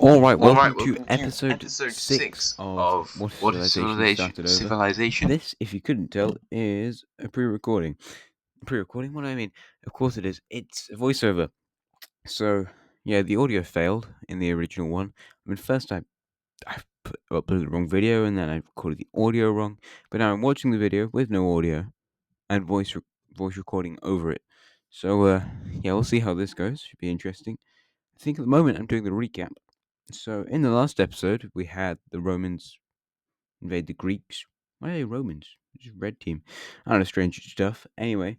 All right, All right, welcome to welcome to episode episode 6 6 of of What If What is Civilization Started Over. Civilization? This, if you couldn't tell, is a pre-recording. Pre-recording? What do I mean? Of course it is. It's a voiceover. So, yeah, the audio failed in the original one. I mean, first I uploaded the wrong video, and then I recorded the audio wrong. But now I'm watching the video with no audio and voice recording over it. So, yeah, we'll see how this goes. Should be interesting. I think at the moment I'm doing the recap. So, in the last episode, we had the Romans invade the Greeks. Why are they Romans? It's just red team. I don't know, strange stuff. Anyway,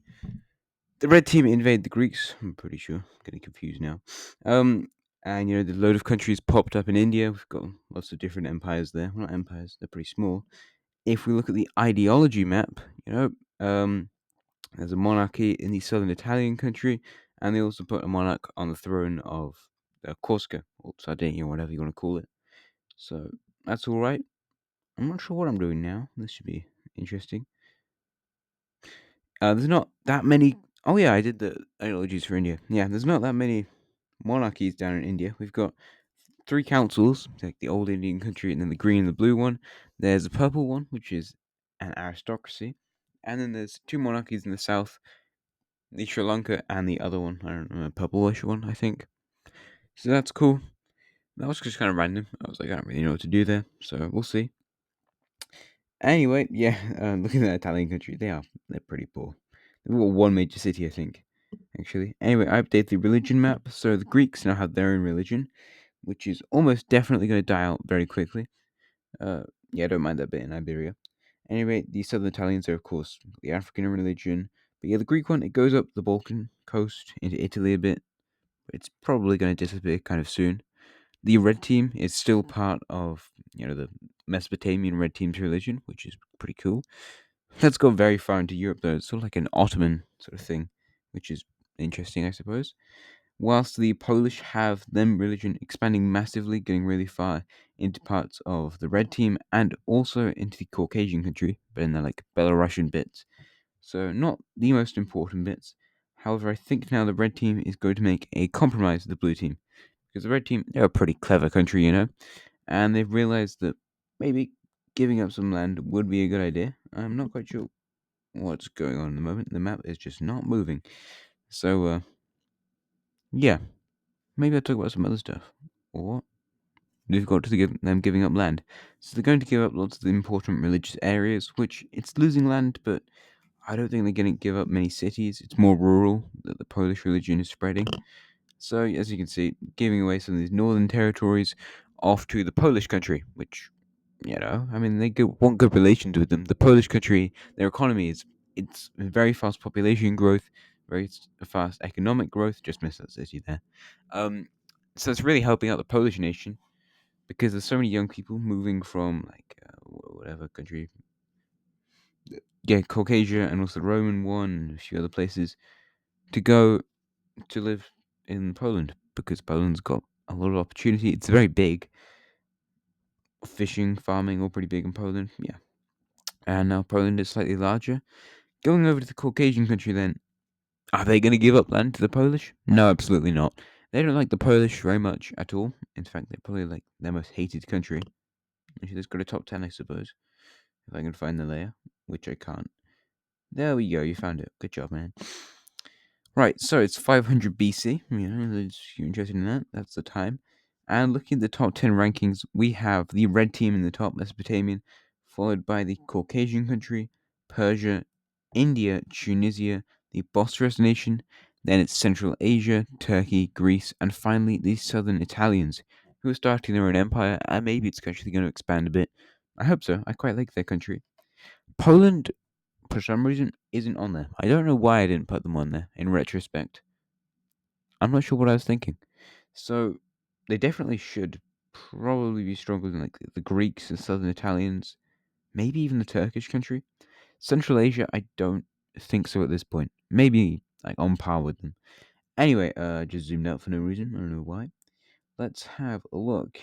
the red team invade the Greeks. I'm pretty sure. I'm getting confused now. And the load of countries popped up in India. We've got lots of different empires there. Well, not empires. They're pretty small. If we look at the ideology map, there's a monarchy in the southern Italian country, and they also put a monarch on the throne of Corsica or Sardinia, whatever you want to call it. So that's all right. I'm not sure what I'm doing now. This should be interesting. There's not that many. Oh yeah, I did the ideologies for India. Yeah, there's not that many monarchies down in India. We've got 3 councils, like the old Indian country, and then the green and the blue one. There's a purple one, which is an aristocracy, and then there's 2 monarchies in the south, the Sri Lanka and the other one. I don't know, a purplish one, I think. So that's cool. That was just kind of random. I was like, I don't really know what to do there, so we'll see. Anyway, yeah, looking at the Italian country, they're pretty poor. They've got one major city, I think, actually. Anyway, I update the religion map, so the Greeks now have their own religion, which is almost definitely going to die out very quickly. Yeah, I don't mind that bit in Iberia. Anyway, the Southern Italians are, of course, the African religion, but yeah, the Greek one, it goes up the Balkan coast into Italy a bit, but it's probably going to disappear kind of soon. The red team is still part of, the Mesopotamian red team's religion, which is pretty cool. Let's go very far into Europe, though. It's sort of like an Ottoman sort of thing, which is interesting, I suppose. Whilst the Polish have them religion expanding massively, getting really far into parts of the red team and also into the Caucasian country, but in the like Belarusian bits. So not the most important bits. However, I think now the red team is going to make a compromise with the blue team. Because the red team, they're a pretty clever country, and they've realized that maybe giving up some land would be a good idea. I'm not quite sure what's going on at the moment. The map is just not moving. So, yeah, maybe I'll talk about some other stuff. Or they've got to give them giving up land. So they're going to give up lots of the important religious areas, which it's losing land, but I don't think they're going to give up many cities. It's more rural that the Polish religion is spreading. So, as you can see, giving away some of these northern territories off to the Polish country, which, I mean, want good relations with them. The Polish country, their economy it's very fast population growth, fast economic growth. Just missed that city there. Um, so it's really helping out the Polish nation because there's so many young people moving from like whatever country, yeah, Caucasia and also the Roman one and a few other places to go to live in Poland because Poland's got a lot of opportunity. It's very big. Fishing, farming, all pretty big in Poland. Yeah. And now Poland is slightly larger. Going over to the Caucasian country then, are they going to give up land to the Polish? No, absolutely not. They don't like the Polish very much at all. In fact, they're probably like their most hated country. Actually, let's go to top 10, I suppose. If I can find the layer, which I can't. There we go, you found it. Good job, man. Right, so it's 500 BC. If you're interested in that, that's the time. And looking at the top 10 rankings, we have the red team in the top, Mesopotamian, followed by the Caucasian country, Persia, India, Tunisia, the Bosphorus nation, then it's Central Asia, Turkey, Greece, and finally the southern Italians, who are starting their own empire, and maybe it's actually going to expand a bit. I hope so. I quite like their country. Poland, for some reason, isn't on there. I don't know why I didn't put them on there in retrospect. I'm not sure what I was thinking. So they definitely should probably be stronger than like the Greeks, the Southern Italians, maybe even the Turkish country. Central Asia, I don't think so at this point. Maybe like on par with them. Anyway, just zoomed out for no reason. I don't know why. Let's have a look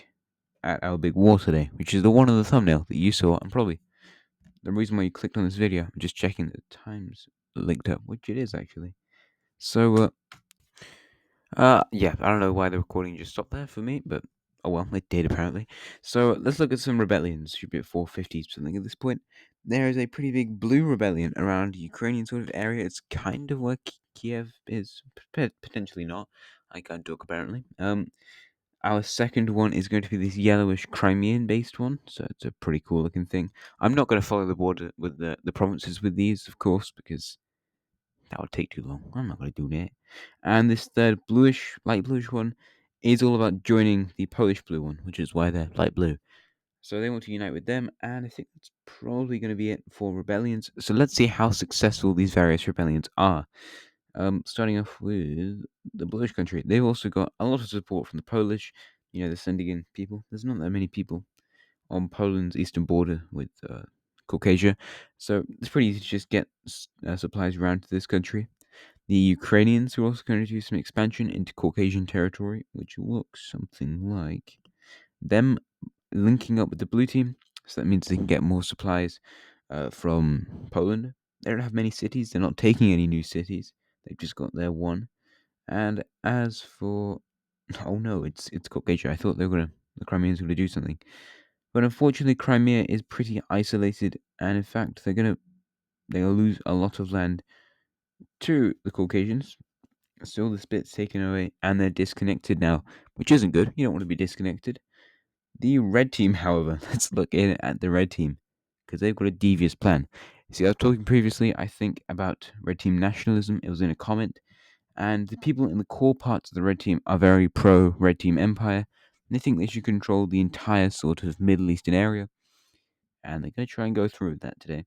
at our big war today, which is the one on the thumbnail that you saw, and probably the reason why you clicked on this video. I'm just checking that the time's linked up, which it is actually. So, yeah, I don't know why the recording just stopped there for me, but Oh well, it did apparently. So let's look at some rebellions. Should be at 450 something at this point. There is a pretty big blue rebellion around Ukrainian sort of area. It's kind of where Kiev is, potentially not. Like Duk apparently. Our second one is going to be this yellowish Crimean based one, so it's a pretty cool looking thing. I'm not going to follow the border with the provinces with these, of course, because that would take too long. I'm not going to do that. And this third bluish, light bluish one is all about joining the Polish blue one, which is why they're light blue. So they want to unite with them, and I think that's probably going to be it for rebellions. So let's see how successful these various rebellions are. Starting off with the Polish country, they've also got a lot of support from the Polish. They're sending in people. There's not that many people on Poland's eastern border with Caucasia, so it's pretty easy to just get supplies around to this country. The Ukrainians are also going to do some expansion into Caucasian territory, which looks something like them linking up with the blue team. So that means they can get more supplies from Poland. They don't have many cities. They're not taking any new cities. They've just got their one. And as for, oh no, it's Caucasia. I thought the Crimeans were gonna do something, but unfortunately, Crimea is pretty isolated, and in fact, they're gonna lose a lot of land to the Caucasians. So this bit's taken away, and they're disconnected now, which isn't good. You don't want to be disconnected. The red team, however, let's look in at the red team because they've got a devious plan. See, I was talking previously, I think, about red team nationalism. It was in a comment, and the people in the core parts of the red team are very pro red team empire. And they think they should control the entire sort of Middle Eastern area, and they're going to try and go through with that today.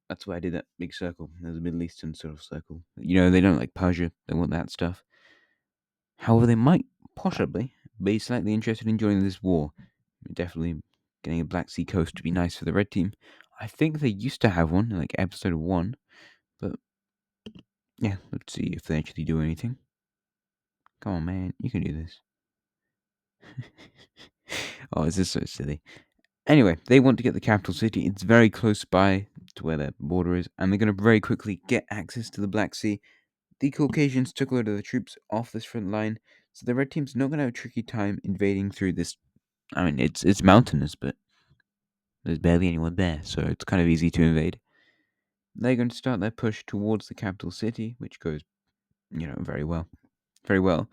That's why I did that big circle. There's a Middle Eastern sort of circle. They don't like Persia. They want that stuff. However, they might possibly be slightly interested in joining this war. Definitely getting a Black Sea coast would be nice for the red team. I think they used to have one in like episode 1, but yeah, let's see if they actually do anything. Come on, man, you can do this. Oh, is this so silly? Anyway, they want to get the capital city. It's very close by to where their border is, and they're going to very quickly get access to the Black Sea. The Caucasians took a lot of the troops off this front line, so the red team's not going to have a tricky time invading through this. I mean, it's mountainous, but there's barely anyone there, so it's kind of easy to invade. They're going to start their push towards the capital city, which goes, very well, very well.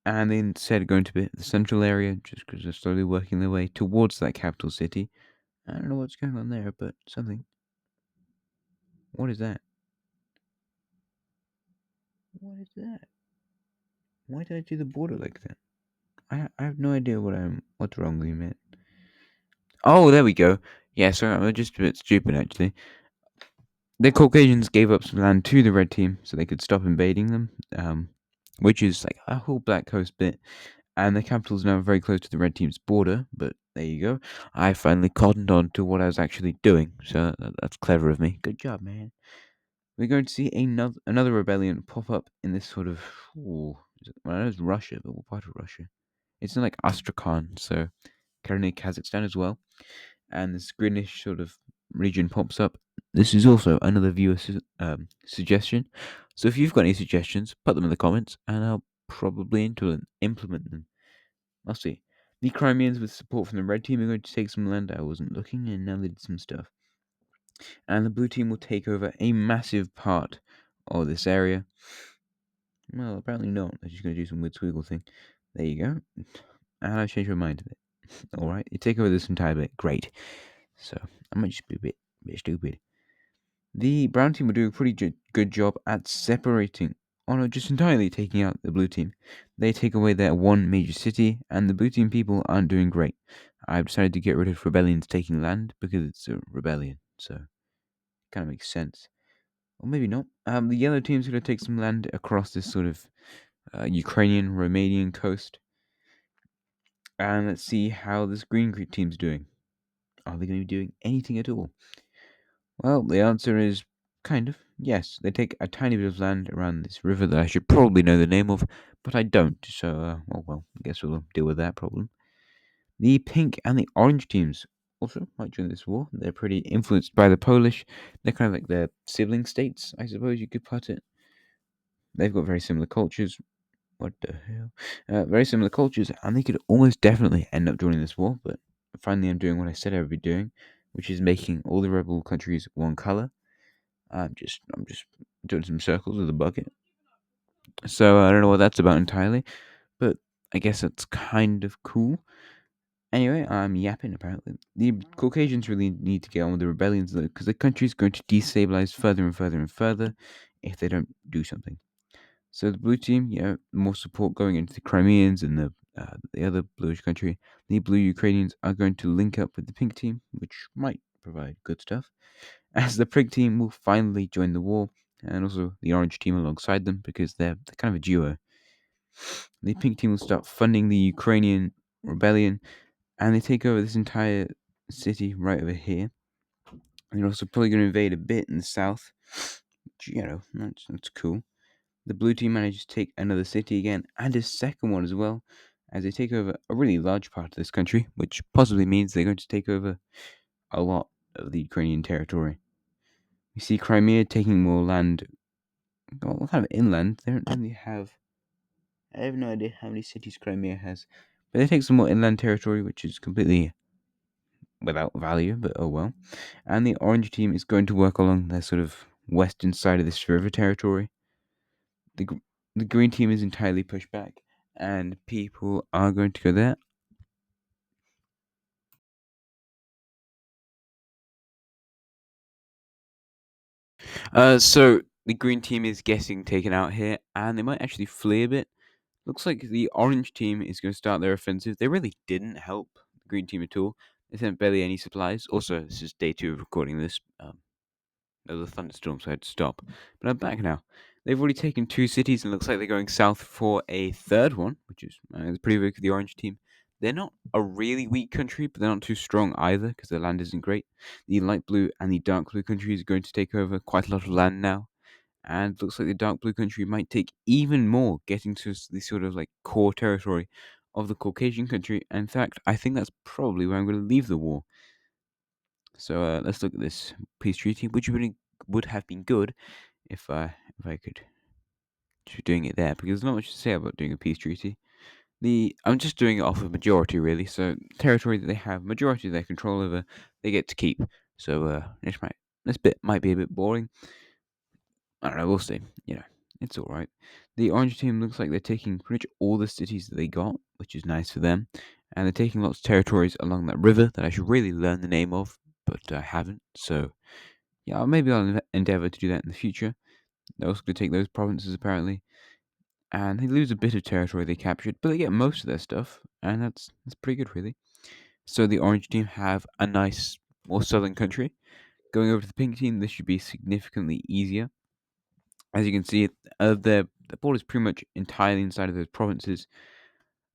And they instead going to be the central area, just because they're slowly working their way towards that capital city. I don't know what's going on there, but something. What is that? What is that? Why did I do the border like that? I have no idea what's wrong with me, man. Oh, there we go. Yeah, sorry, I'm just a bit stupid actually. The Caucasians gave up some land to the red team so they could stop invading them, which is like a whole Black Coast bit. And the capital is now very close to the red team's border, but there you go. I finally cottoned on to what I was actually doing, so that's clever of me. Good job, man. We're going to see another rebellion pop up in this sort of. Ooh, well, I know it's Russia, but what part of Russia? It's in like Astrakhan, so currently Kazakhstan as well. And this greenish sort of region pops up. This is also another viewer suggestion. So if you've got any suggestions, put them in the comments, and I'll probably implement them. I'll see. The Crimeans, with support from the red team, are going to take some land. I wasn't looking, and now they did some stuff. And the blue team will take over a massive part of this area. Well, apparently not. They're just going to do some weird squiggle thing. There you go. And I changed my mind. Alright, you take over this entire bit. Great. So, I might just be a bit stupid. The brown team will do a pretty good job at separating, or no, just entirely taking out the blue team. They take away their one major city, and the blue team people aren't doing great. I've decided to get rid of rebellions taking land because it's a rebellion, so kind of makes sense. Or maybe not. The yellow team's going to take some land across this sort of Ukrainian, Romanian coast. And let's see how this green team's doing. Are they going to be doing anything at all? Well, the answer is kind of yes. They take a tiny bit of land around this river that I should probably know the name of, but I don't. So, well, I guess we'll deal with that problem. The pink and the orange teams also might join this war. They're pretty influenced by the Polish. They're kind of like their sibling states, I suppose you could put it. They've got very similar cultures. What the hell? Very similar cultures, and they could almost definitely end up joining this war. But finally, I'm doing what I said I would be doing, which is making all the rebel countries one color. I'm just doing some circles with a bucket. So I don't know what that's about entirely, but I guess that's kind of cool. Anyway, I'm yapping apparently. The Caucasians really need to get on with the rebellions though, because the country's going to destabilize further and further and further if they don't do something. So the blue team, more support going into the Crimeans and the other bluish country. The blue Ukrainians are going to link up with the pink team, which might provide good stuff. As the pink team will finally join the war, and also the orange team alongside them because they're kind of a duo. The pink team will start funding the Ukrainian rebellion, and they take over this entire city right over here. And they're also probably going to invade a bit in the south, which, that's cool. The blue team manages to take another city again, and a second one as well, as they take over a really large part of this country, which possibly means they're going to take over a lot of the Ukrainian territory. We see Crimea taking more land, well, kind of inland. They don't really have. I have no idea how many cities Crimea has, but they take some more inland territory, which is completely without value, but oh well. And the orange team is going to work along the sort of western side of this river territory. The, the green team is entirely pushed back, and people are going to go there. So the green team is getting taken out here, and they might actually flee a bit. Looks like the orange team is going to start their offensive. They really didn't help the green team at all. They sent barely any supplies. Also, this is day 2 of recording this. There was a thunderstorm, so I had to stop. But I'm back now. They've already taken 2 cities, and it looks like they're going south for a third one, which is pretty big for the orange team. They're not a really weak country, but they're not too strong either because their land isn't great. The light blue and the dark blue countries are going to take over quite a lot of land now, and it looks like the dark blue country might take even more, getting to the sort of like core territory of the Caucasian country. In fact, I think that's probably where I'm going to leave the war. So let's look at this peace treaty, which would have been good if I could be doing it there, because there's not much to say about doing a peace treaty. I'm just doing it off of majority really. So territory that they have majority of their control over, they get to keep. So this bit might be a bit boring. I don't know. We'll see. It's all right. The orange team looks like they're taking pretty much all the cities that they got, which is nice for them, and they're taking lots of territories along that river that I should really learn the name of, but I haven't. So yeah, maybe I'll endeavor to do that in the future. They're also going to take those provinces apparently, and they lose a bit of territory they captured, but they get most of their stuff, and that's pretty good really. So the orange team have a nice, more southern country. Going over to the pink team, this should be significantly easier. As you can see, the border is pretty much entirely inside of those provinces,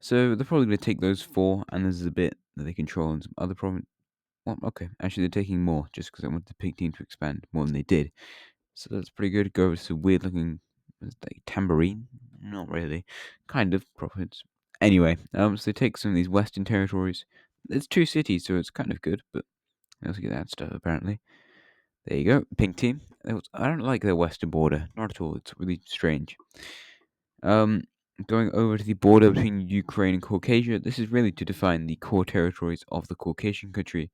so they're probably going to take those 4, and there's a bit that they control in some other province. Well, okay, actually they're taking more just because I want the pink team to expand more than they did. So that's pretty good. Go over to some weird looking, like tambourine. Not really, kind of province. Anyway, so they take some of these western territories. There's 2 cities, so it's kind of good, but they also get that stuff apparently. There you go, pink team. I don't like their western border, not at all. It's really strange. Um, Going over to the border between Ukraine and Caucasia, this is really to define the core territories of the Caucasian country.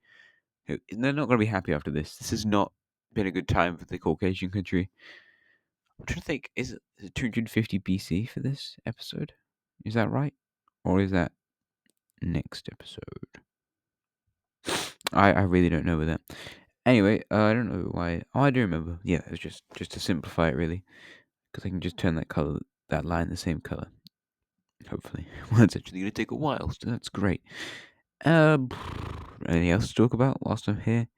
They're not going to be happy after this. This has not been a good time for the Caucasian country. I'm trying to think, is it 250 BC for this episode? Is that right? Or is that next episode? I really don't know with that. Anyway, I don't know why. Oh, I do remember. Yeah, it was just to simplify it really, because I can just turn that line the same color. Hopefully, well, it's actually going to take a while, so that's great. Um, Anything else to talk about whilst I'm here?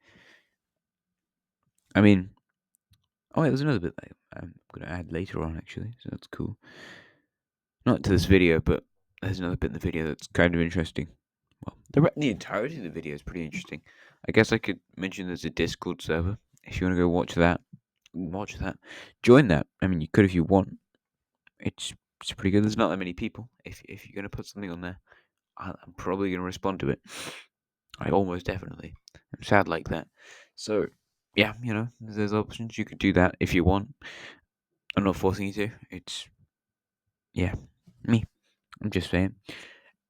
I mean, oh, yeah, there's another bit that I'm going to add later on actually, so that's cool. Not to this video, but there's another bit in the video that's kind of interesting. Well, the entirety of the video is pretty interesting. I guess I could mention there's a Discord server. If you want to go watch that, join that. I mean, you could if you want. It's pretty good. There's not that many people. If you're gonna put something on there, I'm probably gonna respond to it. I almost definitely. I'm sad like that. So yeah, there's options. You could do that if you want. I'm not forcing you to. It's yeah. Me, I'm just saying.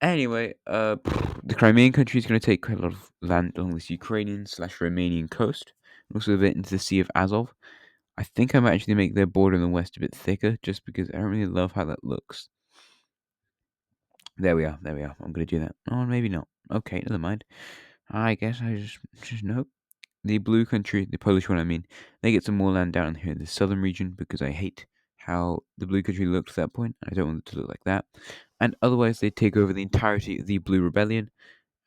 Anyway, the Crimean country is going to take quite a lot of land along this Ukrainian/Romanian coast, and also a bit into the Sea of Azov. I think I might actually make their border in the west a bit thicker, just because I don't really love how that looks. There we are. There we are. I'm going to do that. Oh, maybe not. Okay, never mind. I guess I just know. The blue country, the Polish one, I mean, they get some more land down here in the southern region because I hate how the blue country looked at that point. I don't want it to look like that. And otherwise, they take over the entirety of the Blue Rebellion,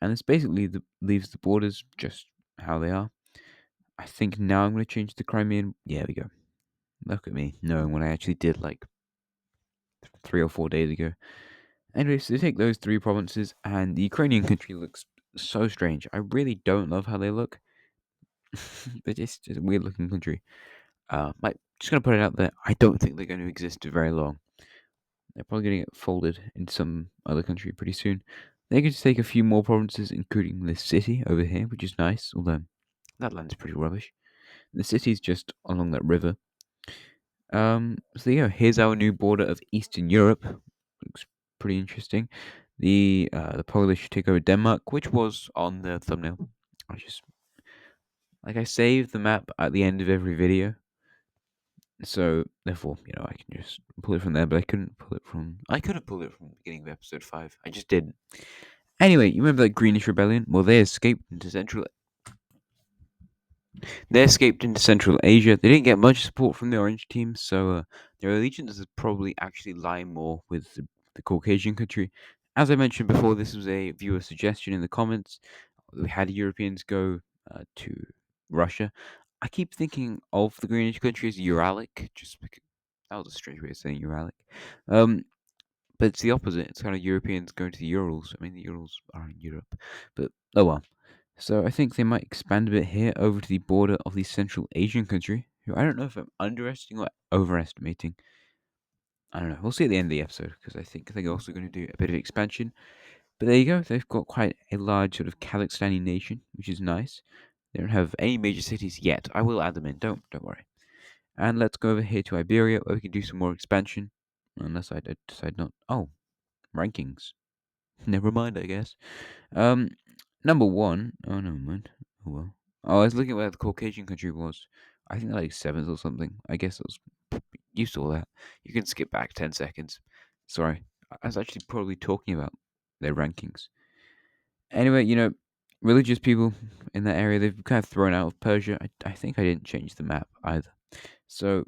and this basically leaves the borders just how they are. I think now I'm going to change the Crimean. Yeah, we go. Look at me knowing what I actually did like 3 or 4 days ago. Anyway, so they take those three provinces, and the Ukrainian country looks so strange. I really don't love how they look. They're just a weird looking country. Just gonna put it out there. I don't think they're going to exist very long. They're probably going to get folded into some other country pretty soon. They could just take a few more provinces, including this city over here, which is nice. Although that land's pretty rubbish. The city's just along that river. So yeah, here's our new border of Eastern Europe. Looks pretty interesting. The Polish take over Denmark, which was on the thumbnail. I saved the map at the end of every video, so therefore I can just pull it from there. But I couldn't pull it from. I could have pulled it from the beginning of episode 5. I just didn't. Anyway, you remember that Greenish rebellion? Well, they escaped into Central Asia. They didn't get much support from the Orange team, so their allegiance is probably actually lying more with the Caucasian country. As I mentioned before, this was a viewer suggestion in the comments. We had Europeans go to Russia. I keep thinking of the Greenish country as Uralic, just because that was a strange way of saying Uralic. Um, but it's the opposite. It's kind of Europeans going to the Urals. I mean, the Urals are in Europe, but oh well. So I think they might expand a bit here over to the border of the Central Asian country, who I don't know if I'm underestimating or overestimating. I don't know. We'll see at the end of the episode because I think they're also going to do a bit of expansion. But there you go. They've got quite a large sort of Kazakhstani nation, which is nice. They don't have any major cities yet. I will add them in. Don't worry. And let's go over here to Iberia, where we can do some more expansion. Unless I decide not. Oh, rankings. Never mind, I guess. Um, number one. Oh, never mind. Oh well. Oh, I was looking at where the Caucasian country was. I think they're like seventh or something. I guess I was used to all that. You can skip back 10 seconds. Sorry, I was actually probably talking about their rankings. Anyway, religious people in that area, they've kind of thrown out of Persia. I think I didn't change the map either. So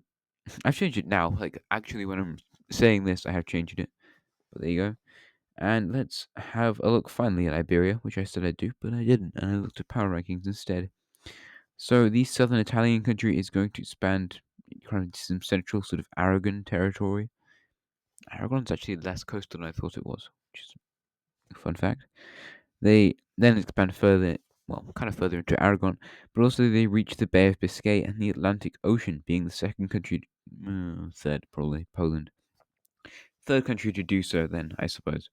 I've changed it now. Like, actually, when I'm saying this, I have changed it. But there you go. And let's have a look finally at Iberia, which I said I'd do, but I didn't. And I looked at power rankings instead. So the southern Italian country is going to expand kind of some central sort of Aragon territory. Aragon's actually less coastal than I thought it was, which is a fun fact. They then expand further, well, kind of further into Aragon, but also they reach the Bay of Biscay and the Atlantic Ocean, being the second country, third probably, Poland. Third country to do so, then, I suppose.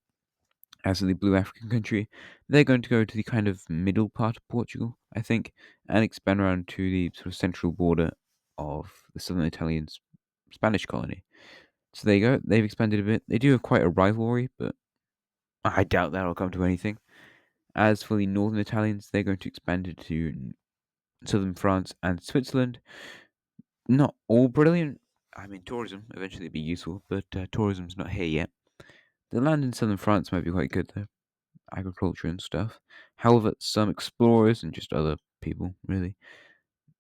As the Blue African country, they're going to go to the kind of middle part of Portugal, I think, and expand around to the sort of central border of the southern Italian Spanish colony. So there you go, they've expanded a bit. They do have quite a rivalry, but I doubt that'll come to anything. As for the northern Italians, they're going to expand into southern France and Switzerland. Not all brilliant. I mean, tourism eventually be useful, but tourism's not here yet. The land in southern France might be quite good though, agriculture and stuff. However, some explorers and just other people really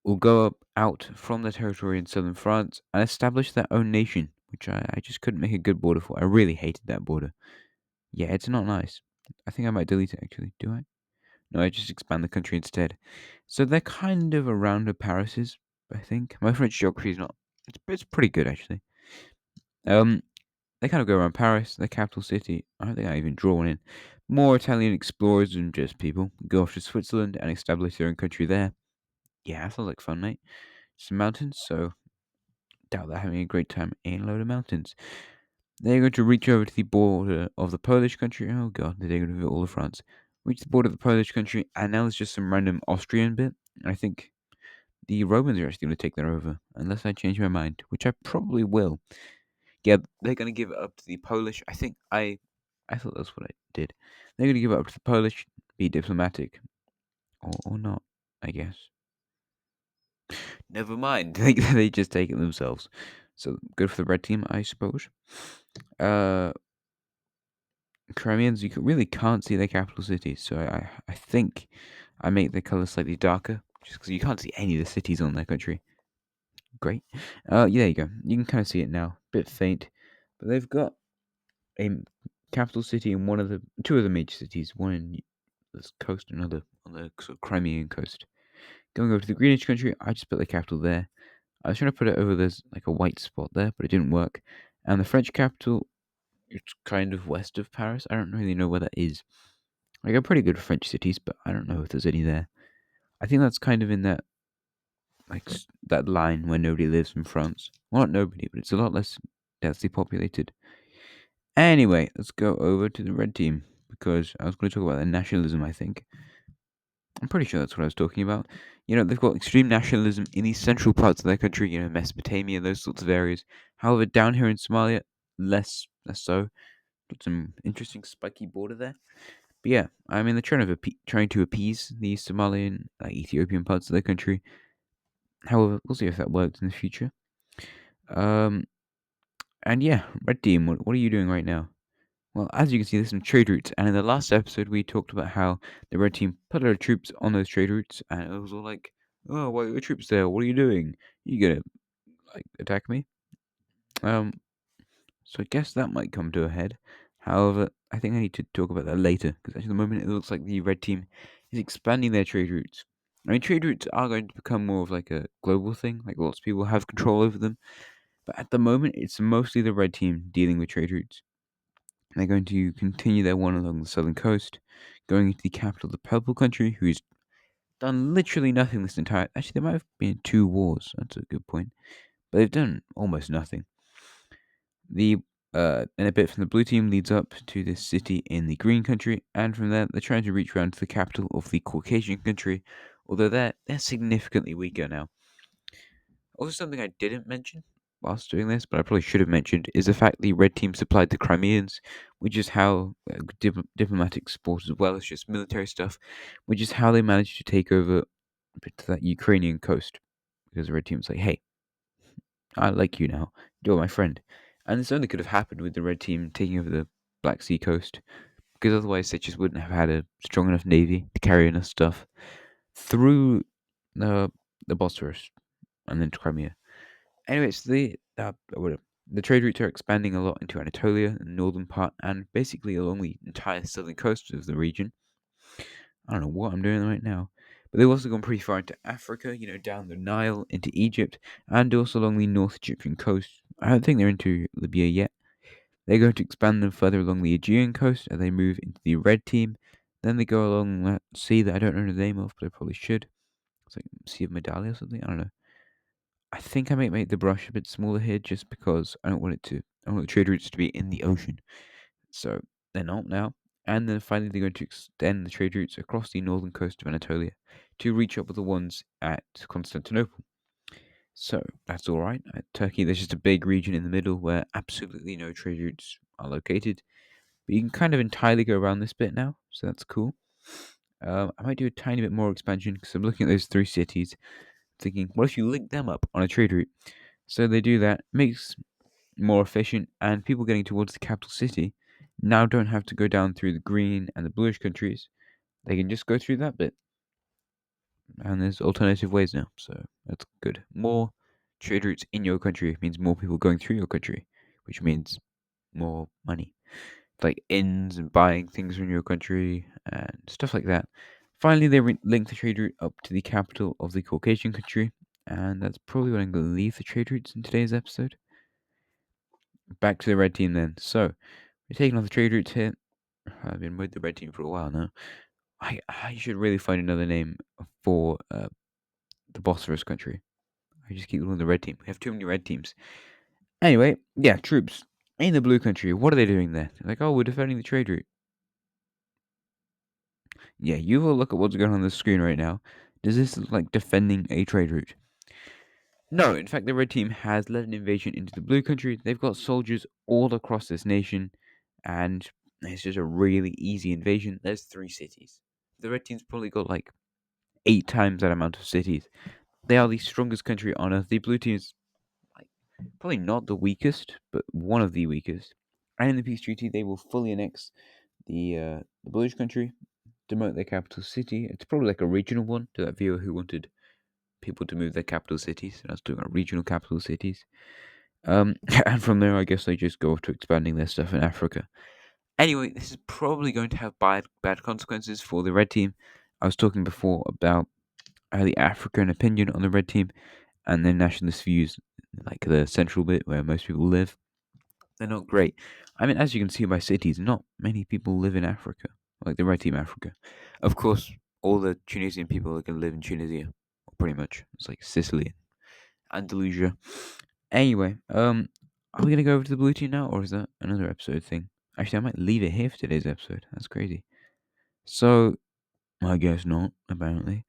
will go out from the territory in southern France and establish their own nation, which I just couldn't make a good border for. I really hated that border. Yeah, it's not nice. I think I might delete it actually. Do I? No, I just expand the country instead. So they're kind of around where Paris is, I think. My French geography is not. It's pretty good actually. Um, they kind of go around Paris, the capital city. I don't think I even draw one in. More Italian explorers and just people go off to Switzerland and establish their own country there. Yeah, that sounds like fun, mate. Some mountains, so doubt they're having a great time in a load of mountains. They're going to reach over to the border of the Polish country. Oh god, they're going to visit all of France. Reach the border of the Polish country, and now there's just some random Austrian bit. I think the Romans are actually going to take that over, unless I change my mind, which I probably will. Yeah, they're going to give it up to the Polish. I thought that's what I did. They're going to give it up to the Polish, be diplomatic, or not, I guess. Never mind. They just take it themselves. So good for the red team, I suppose. Uh, Crimeans, really can't see their capital city, so I think I make the color slightly darker, just because you can't see any of the cities on their country. Great. Yeah, there you go. You can kind of see it now. Bit faint, but they've got a capital city in two of the major cities. One in the coast, another on the sort of Crimean coast. Going over to the Greenwich country, I just put the capital there. I was trying to put it over there's like a white spot there, but it didn't work. And the French capital, it's kind of west of Paris. I don't really know where that is. I got pretty good French cities, but I don't know if there's any there. I think that's kind of in that that line where nobody lives in France. Well, not nobody, but it's a lot less densely populated. Anyway, let's go over to the red team because I was going to talk about their nationalism. I think I'm pretty sure that's what I was talking about. They've got extreme nationalism in these central parts of their country. Mesopotamia, those sorts of areas. However, down here in Somalia, less so. Got some interesting spiky border there. But yeah, I mean, they're trying to appease the Somalian, Ethiopian parts of their country. However, we'll see if that works in the future. Um, and yeah, red team, what are you doing right now? Well, as you can see, there's some trade routes, and in the last episode, we talked about how the red team put their troops on those trade routes, and it was all like, "Oh, why are your troops there? What are you doing? You gonna attack me?" Um, so I guess that might come to a head. However, I think I need to talk about that later because at the moment it looks like the red team is expanding their trade routes. I mean, trade routes are going to become more of like a global thing, like lots of people have control over them. But at the moment, it's mostly the red team dealing with trade routes. They're going to continue their one along the southern coast, going into the capital of the Purple Country, who's done literally nothing this entire. Actually, there might have been two wars. That's a good point, but they've done almost nothing. The and a bit from the blue team leads up to this city in the green country, and from there they're trying to reach around to the capital of the Caucasian country, although they're significantly weaker now. Also, something I didn't mention whilst doing this, but I probably should have mentioned, is the fact the red team supplied the Crimeans, which is how diplomatic support as well as just military stuff, which is how they managed to take over a bit of that Ukrainian coast. Because the red team's like, hey, I like you now. You're my friend. And this only could have happened with the red team taking over the Black Sea coast, because otherwise they just wouldn't have had a strong enough navy to carry enough stuff through the Bosphorus and then to Crimea. Anyways, the trade routes are expanding a lot into Anatolia, the northern part, and basically along the entire southern coast of the region. I don't know what I'm doing right now. But they've also gone pretty far into Africa, down the Nile, into Egypt, and also along the North Egyptian coast. I don't think they're into Libya yet. They're going to expand them further along the Aegean coast as they move into the red team. Then they go along that sea that I don't know the name of, but I probably should. It's like Sea of Medallia or something. I don't know. I think I might make the brush a bit smaller here just because I don't want the trade routes to be in the ocean. So they're not now. And then finally they're going to extend the trade routes across the northern coast of Anatolia to reach up with the ones at Constantinople. So that's all right. At Turkey, there's just a big region in the middle where absolutely no trade routes are located. But you can kind of entirely go around this bit now, so that's cool. I might do a tiny bit more expansion because I'm looking at those three cities, thinking, what if you link them up on a trade route? So they do that, makes more efficient, and people getting towards the capital city now don't have to go down through the green and the bluish countries. They can just go through that bit. And there's alternative ways now, so that's good. More trade routes in your country means more people going through your country, which means more money. Like inns and buying things from your country and stuff like that. Finally, they link the trade route up to the capital of the Caucasian country, and that's probably what I'm going to leave the trade routes in today's episode. Back to the red team then. So, we're taking off the trade routes here. I've been with the red team for a while now. I should really find another name for the Bosphorus country. I just keep calling the red team. We have too many red teams. Anyway, yeah, troops in the blue country. What are they doing there? They're like, oh, we're defending the trade route. Yeah, you will look at what's going on the screen right now. Does this look like defending a trade route? No, in fact, the red team has led an invasion into the blue country. They've got soldiers all across this nation, and it's just a really easy invasion. There's 3 cities. The red team's probably got like 8 times that amount of cities. They are the strongest country on earth. The blue team is like probably not the weakest, but one of the weakest. And in the peace treaty, they will fully annex the bluish country, demote their capital city. It's probably like a regional one to that viewer who wanted people to move their capital cities. I was doing regional capital cities. And from there, I guess they just go off to expanding their stuff in Africa. Anyway, this is probably going to have bad consequences for the red team. I was talking before about the African opinion on the red team and their nationalist views, like the central bit where most people live. They're not great. I mean, as you can see by cities, not many people live in Africa, like the red team Africa. Of course, all the Tunisian people are going to live in Tunisia, pretty much. It's like Sicily, Andalusia. Anyway, are we gonna go over to the blue team now, or is that another episode thing? Actually, I might leave it here for today's episode. That's crazy. So, I guess not. Apparently,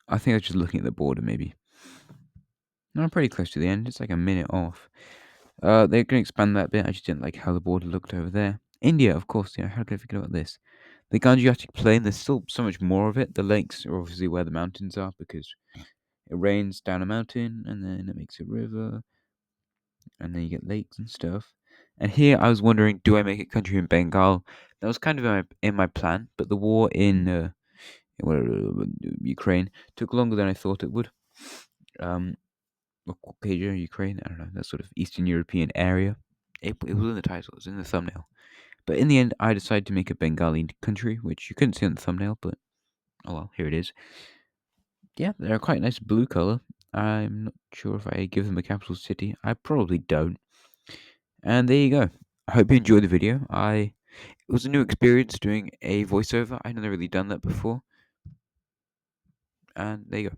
I think I was just looking at the border. Maybe. No, I'm pretty close to the end. It's like a minute off. They're gonna expand that bit. I just didn't like how the border looked over there. India, of course. Yeah, how could I forget about this? The Gangetic Plain. There's still so much more of it. The lakes are obviously where the mountains are because it rains down a mountain and then it makes a river and then you get lakes and stuff. And here I was wondering, do I make a country in Bengal? That was kind of in my plan, but the war in Ukraine took longer than I thought it would. Or Caucasia, Ukraine, I don't know, that sort of Eastern European area. It was in the title, it was in the thumbnail. But in the end, I decided to make a Bengali country, which you couldn't see on the thumbnail, but oh well, here it is. Yeah, they're a quite nice blue color. I'm not sure if I give them a capital city. I probably don't. And there you go. I hope you enjoyed the video. It was a new experience doing a voiceover. I'd never really done that before. And there you go.